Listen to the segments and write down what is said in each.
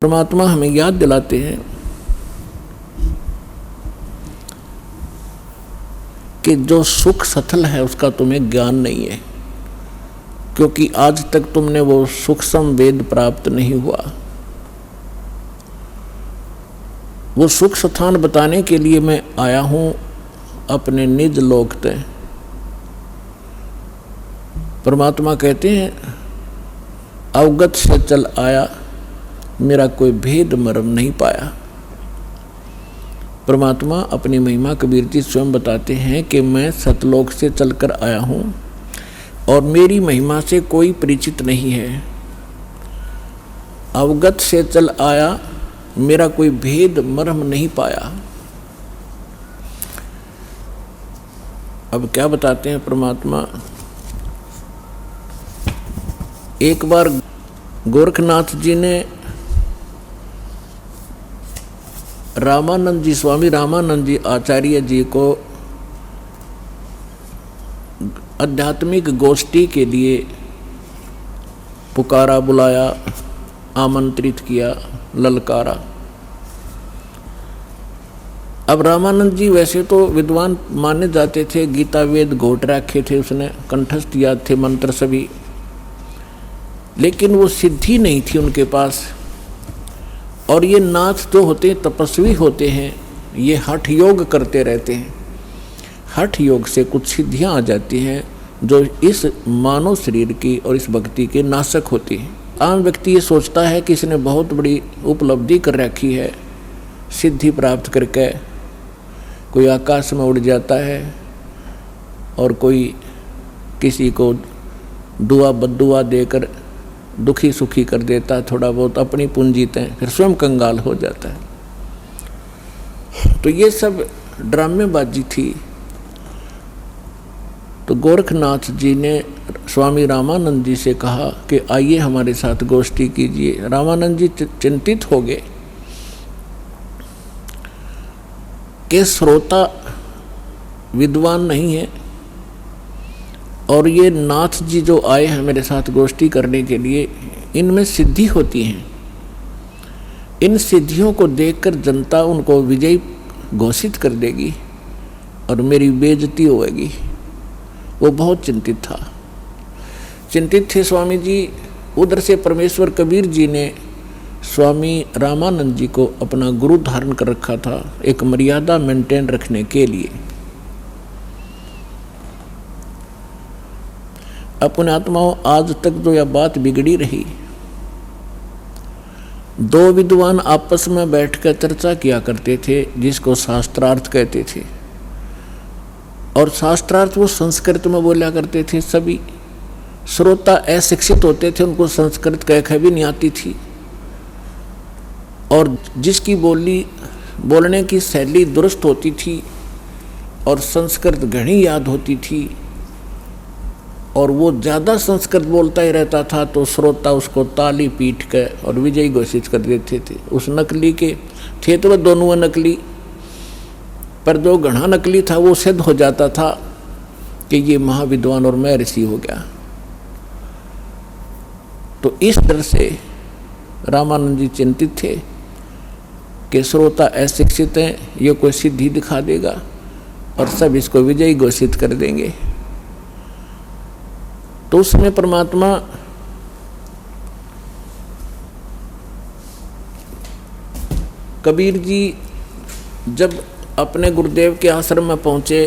परमात्मा हमें याद दिलाते हैं कि जो सुख सथल है उसका तुम्हें ज्ञान नहीं है, क्योंकि आज तक तुमने वो सूक्ष्म वेद प्राप्त नहीं हुआ। वो सुख स्थान बताने के लिए मैं आया हूं अपने निज लोक ते। परमात्मा कहते हैं अवगत से चल आया, मेरा कोई भेद मर्म नहीं पाया। परमात्मा अपनी महिमा कबीर जी स्वयं बताते हैं कि मैं सतलोक से चलकर आया हूं और मेरी महिमा से कोई परिचित नहीं है। अवगत से चल आया, मेरा कोई भेद मर्म नहीं पाया। अब क्या बताते हैं परमात्मा। एक बार गोरखनाथ जी ने रामानंद जी, स्वामी रामानंद जी आचार्य जी को आध्यात्मिक गोष्ठी के लिए पुकारा, बुलाया, आमंत्रित किया, ललकारा। अब रामानंद जी वैसे तो विद्वान माने जाते थे, गीता वेद घोट रखे थे, उसने कंठस्थ याद थे मंत्र सभी, लेकिन वो सिद्धि नहीं थी उनके पास। और ये नाथ जो होते हैं तपस्वी होते हैं, ये हठ योग करते रहते हैं। हठ योग से कुछ सिद्धियां आ जाती हैं जो इस मानव शरीर की और इस भक्ति के नाशक होती हैं। आम व्यक्ति ये सोचता है कि इसने बहुत बड़ी उपलब्धि कर रखी है, सिद्धि प्राप्त करके कोई आकाश में उड़ जाता है और कोई किसी को दुआ बद्दुआ देकर दुखी सुखी कर देता है, थोड़ा बहुत अपनी पूंजीते हैं, फिर स्वयं कंगाल हो जाता है। तो ये सब ड्रामेबाजी थी। तो गोरखनाथ जी ने स्वामी रामानंद जी से कहा कि आइए हमारे साथ गोष्ठी कीजिए। रामानंद जी चिंतित हो गए कि श्रोता विद्वान नहीं है और ये नाथ जी जो आए हैं मेरे साथ गोष्ठी करने के लिए, इनमें सिद्धि होती हैं। इन सिद्धियों को देखकर जनता उनको विजयी घोषित कर देगी और मेरी बेइज्जती होगी। वो बहुत चिंतित था। चिंतित थे स्वामी जी। उधर से परमेश्वर कबीर जी ने स्वामी रामानंद जी को अपना गुरु धारण कर रखा था, एक मर्यादा मेंटेन रखने के लिए। अपने आत्माओं, आज तक जो यह बात बिगड़ी रही, दो विद्वान आपस में बैठकर चर्चा किया करते थे जिसको शास्त्रार्थ कहते थे, और शास्त्रार्थ वो संस्कृत में बोला करते थे। सभी श्रोता अशिक्षित होते थे, उनको संस्कृत कह भी नहीं आती थी, और जिसकी बोलने की शैली दुरुस्त होती थी और संस्कृत घनी याद होती थी और वो ज़्यादा संस्कृत बोलता ही रहता था, तो श्रोता उसको ताली पीट के और विजयी घोषित कर देते थे। उस नकली के थे तो वह दोनों नकली, पर जो घना नकली था वो सिद्ध हो जाता था कि ये महाविद्वान और मैं ऋषि हो गया। तो इस तरह से रामानंद जी चिंतित थे कि श्रोता अशिक्षित हैं, ये कोई सिद्धि दिखा देगा और सब इसको विजयी घोषित कर देंगे। तो उसमें परमात्मा कबीर जी जब अपने गुरुदेव के आश्रम में पहुंचे,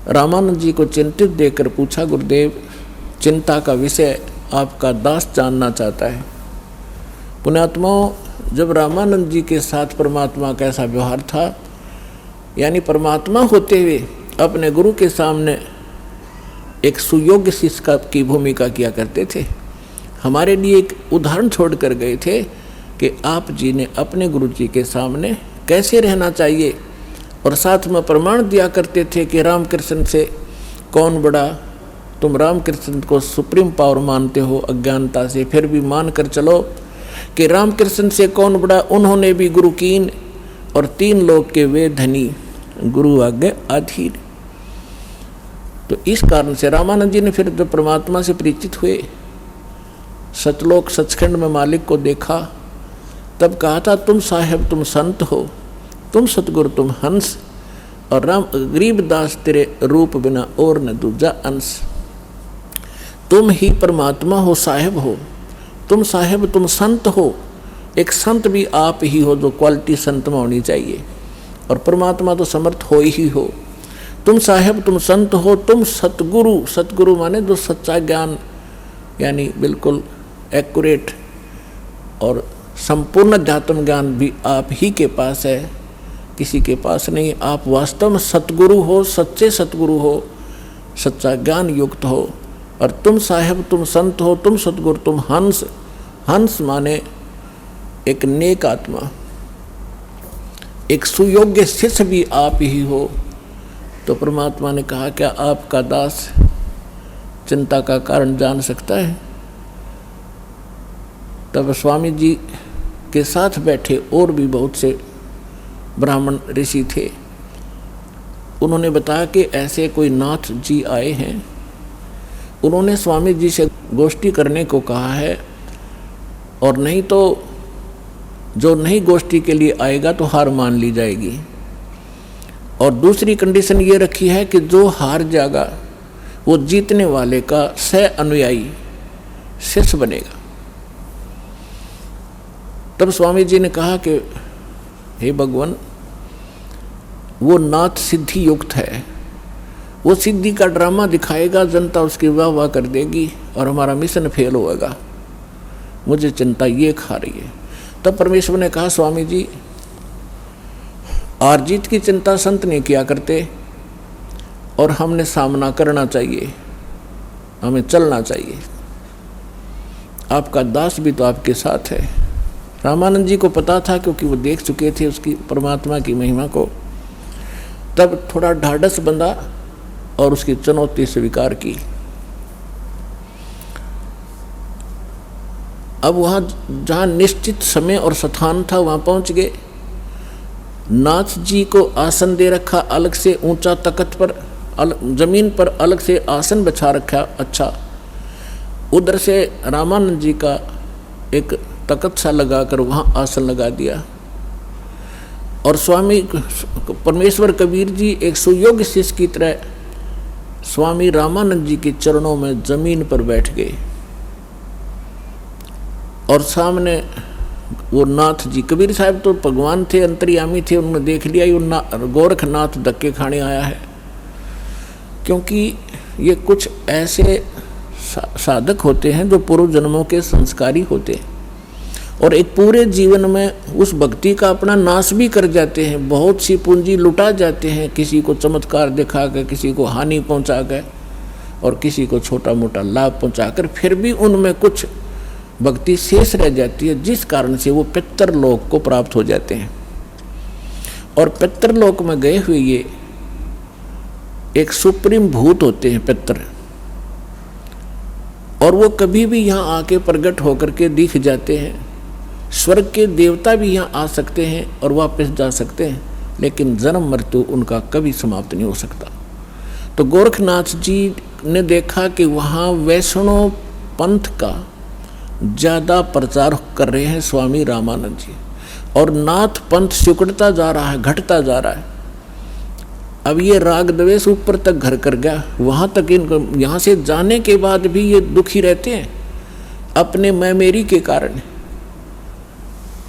रामानंद जी को चिंतित देखकर पूछा, गुरुदेव चिंता का विषय आपका दास जानना चाहता है। पुण्यात्माओं, जब रामानंद जी के साथ परमात्मा का ऐसा व्यवहार था, यानी परमात्मा होते हुए अपने गुरु के सामने एक सुयोग्य शिष्य की भूमिका किया करते थे। हमारे लिए एक उदाहरण छोड़ कर गए थे कि आप जी ने अपने गुरु जी के सामने कैसे रहना चाहिए, और साथ में प्रमाण दिया करते थे कि रामकृष्ण से कौन बड़ा। तुम रामकृष्ण को सुप्रीम पावर मानते हो अज्ञानता से, फिर भी मान कर चलो कि रामकृष्ण से कौन बड़ा। उन्होंने भी गुरु कीन और 3 लोक के वे धनी, गुरु आज्ञा अधीर। तो इस कारण से रामानंद जी ने फिर जब परमात्मा से परिचित हुए, सतलोक सचखंड में मालिक को देखा, तब कहा था तुम साहेब तुम संत हो, तुम सतगुरु तुम हंस, और राम गरीबदास तेरे रूप बिना और न दूजा अंश। तुम ही परमात्मा हो, साहेब हो, तुम साहेब तुम संत हो। एक संत भी आप ही हो, जो क्वालिटी संत में होनी चाहिए, और परमात्मा तो समर्थ हो ही हो। तुम साहेब तुम संत हो, तुम सतगुरु, सतगुरु माने जो सच्चा ज्ञान यानी बिल्कुल एक्यूरेट और संपूर्ण अध्यात्म ज्ञान भी आप ही के पास है, किसी के पास नहीं। आप वास्तव में सतगुरु हो, सच्चे सतगुरु हो, सच्चा ज्ञान युक्त हो। और तुम साहेब तुम संत हो, तुम सतगुरु तुम हंस। हंस माने एक नेक आत्मा, एक सुयोग्य शिष्य भी आप ही हो। तो परमात्मा ने कहा क्या आपका दास चिंता का कारण जान सकता है? तब स्वामी जी के साथ बैठे और भी बहुत से ब्राह्मण ऋषि थे। उन्होंने बताया कि ऐसे कोई नाथ जी आए हैं, उन्होंने स्वामी जी से गोष्ठी करने को कहा है, और नहीं तो जो नहीं गोष्ठी के लिए आएगा तो हार मान ली जाएगी। और दूसरी कंडीशन ये रखी है कि जो हार जाएगा वो जीतने वाले का सह अनुयायी शिष्य बनेगा। तब स्वामी जी ने कहा कि हे भगवान, वो नाथ सिद्धि युक्त है, वो सिद्धि का ड्रामा दिखाएगा, जनता उसकी वाह वाह कर देगी और हमारा मिशन फेल होगा, मुझे चिंता ये खा रही है। तब परमेश्वर ने कहा स्वामी जी, हार जीत की चिंता संत नहीं किया करते, और हमने सामना करना चाहिए, हमें चलना चाहिए। आपका दास भी तो आपके साथ है। रामानंद जी को पता था, क्योंकि वो देख चुके थे उसकी परमात्मा की महिमा को। तब थोड़ा ढाढ़स बंधा और उसकी चुनौती स्वीकार की। अब वहाँ जहाँ निश्चित समय और स्थान था वहाँ पहुँच गए। नाथ जी को आसन दे रखा अलग से, ऊंचा तख्त पर जमीन पर अलग से आसन बिछा रखा। अच्छा, उधर से रामानंद जी का एक तख्त सा लगाकर वहाँ आसन लगा दिया। और स्वामी परमेश्वर कबीर जी एक सुयोग्य शिष्य की तरह स्वामी रामानंद जी के चरणों में जमीन पर बैठ गए। और सामने वो नाथ जी, कबीर साहब तो भगवान थे, अंतर्यामी थे, उन्होंने देख लिया ये गोरखनाथ धक्के खाने आया है। क्योंकि ये कुछ ऐसे साधक होते हैं जो पूर्व जन्मों के संस्कारी होते हैं, और एक पूरे जीवन में उस भक्ति का अपना नाश भी कर जाते हैं। बहुत सी पूंजी लुटा जाते हैं, किसी को चमत्कार दिखा कर, किसी को हानि पहुंचा कर, और किसी को छोटा मोटा लाभ पहुंचाकर, फिर भी उनमें कुछ भक्ति शेष रह जाती है, जिस कारण से वो पितृलोक को प्राप्त हो जाते हैं। और पितृलोक में गए हुए ये एक सुप्रीम भूत होते हैं पितृ, और वो कभी भी यहाँ आके प्रकट होकर के दिख जाते हैं। स्वर्ग के देवता भी यहाँ आ सकते हैं और वापस जा सकते हैं, लेकिन जन्म मृत्यु उनका कभी समाप्त नहीं हो सकता। तो गोरखनाथ जी ने देखा कि वहाँ वैष्णव पंथ का ज़्यादा प्रचार कर रहे हैं स्वामी रामानंद जी, और नाथ पंथ सिकुड़ता जा रहा है, घटता जा रहा है। अब ये राग द्वेष ऊपर तक घर कर गया, वहाँ तक इनको यहाँ से जाने के बाद भी ये दुखी रहते हैं अपने मैं मेरी के कारण।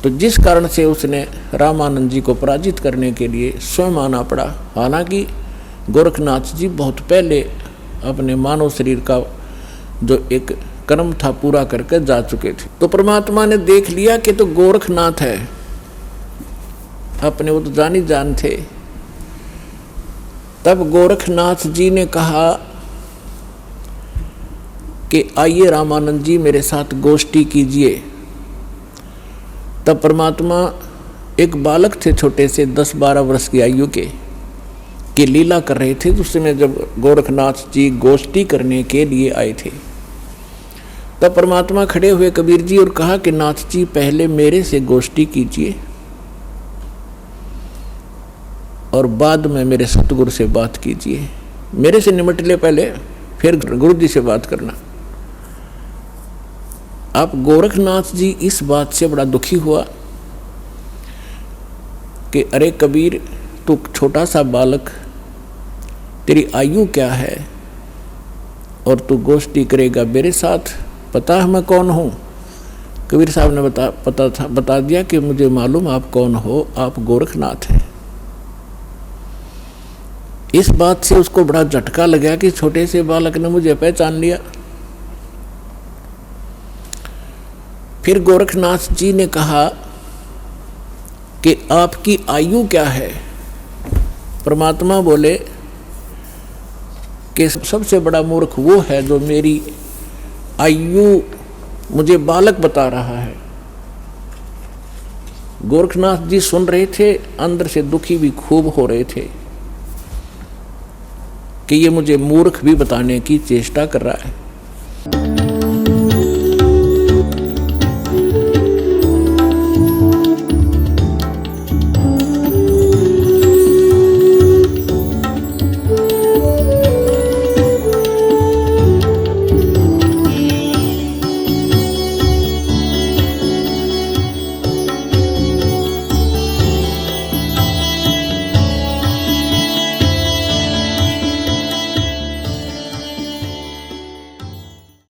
तो जिस कारण से उसने रामानंद जी को पराजित करने के लिए स्वयं आना पड़ा। हालांकि गोरखनाथ जी बहुत पहले अपने मानव शरीर का जो एक कर्म था पूरा करके जा चुके थे। तो परमात्मा ने देख लिया कि तो गोरखनाथ है, अपने वो तो जानी जान थे। तब गोरखनाथ जी ने कहा कि आइए रामानंद जी मेरे साथ गोष्ठी कीजिए। तब परमात्मा एक बालक थे, छोटे से 10-12 वर्ष की आयु के लीला कर रहे थे। उस समय जब गोरखनाथ जी गोष्ठी करने के लिए आए थे, तब परमात्मा खड़े हुए कबीर जी और कहा कि नाथ जी पहले मेरे से गोष्ठी कीजिए और बाद में मेरे सतगुरु से बात कीजिए। मेरे से निमट ले पहले, फिर गुरु जी से बात करना। आप गोरखनाथ जी इस बात से बड़ा दुखी हुआ कि अरे कबीर, तू छोटा सा बालक, तेरी आयु क्या है और तू गोष्ठी करेगा मेरे साथ? पता है मैं कौन हूँ? कबीर साहब ने बता दिया कि मुझे मालूम आप कौन हो, आप गोरखनाथ हैं। इस बात से उसको बड़ा झटका लगा कि छोटे से बालक ने मुझे पहचान लिया। फिर गोरखनाथ जी ने कहा कि आपकी आयु क्या है? परमात्मा बोले कि सबसे बड़ा मूर्ख वो है जो मेरी आयु मुझे बालक बता रहा है। गोरखनाथ जी सुन रहे थे, अंदर से दुखी भी खूब हो रहे थे कि ये मुझे मूर्ख भी बताने की चेष्टा कर रहा है।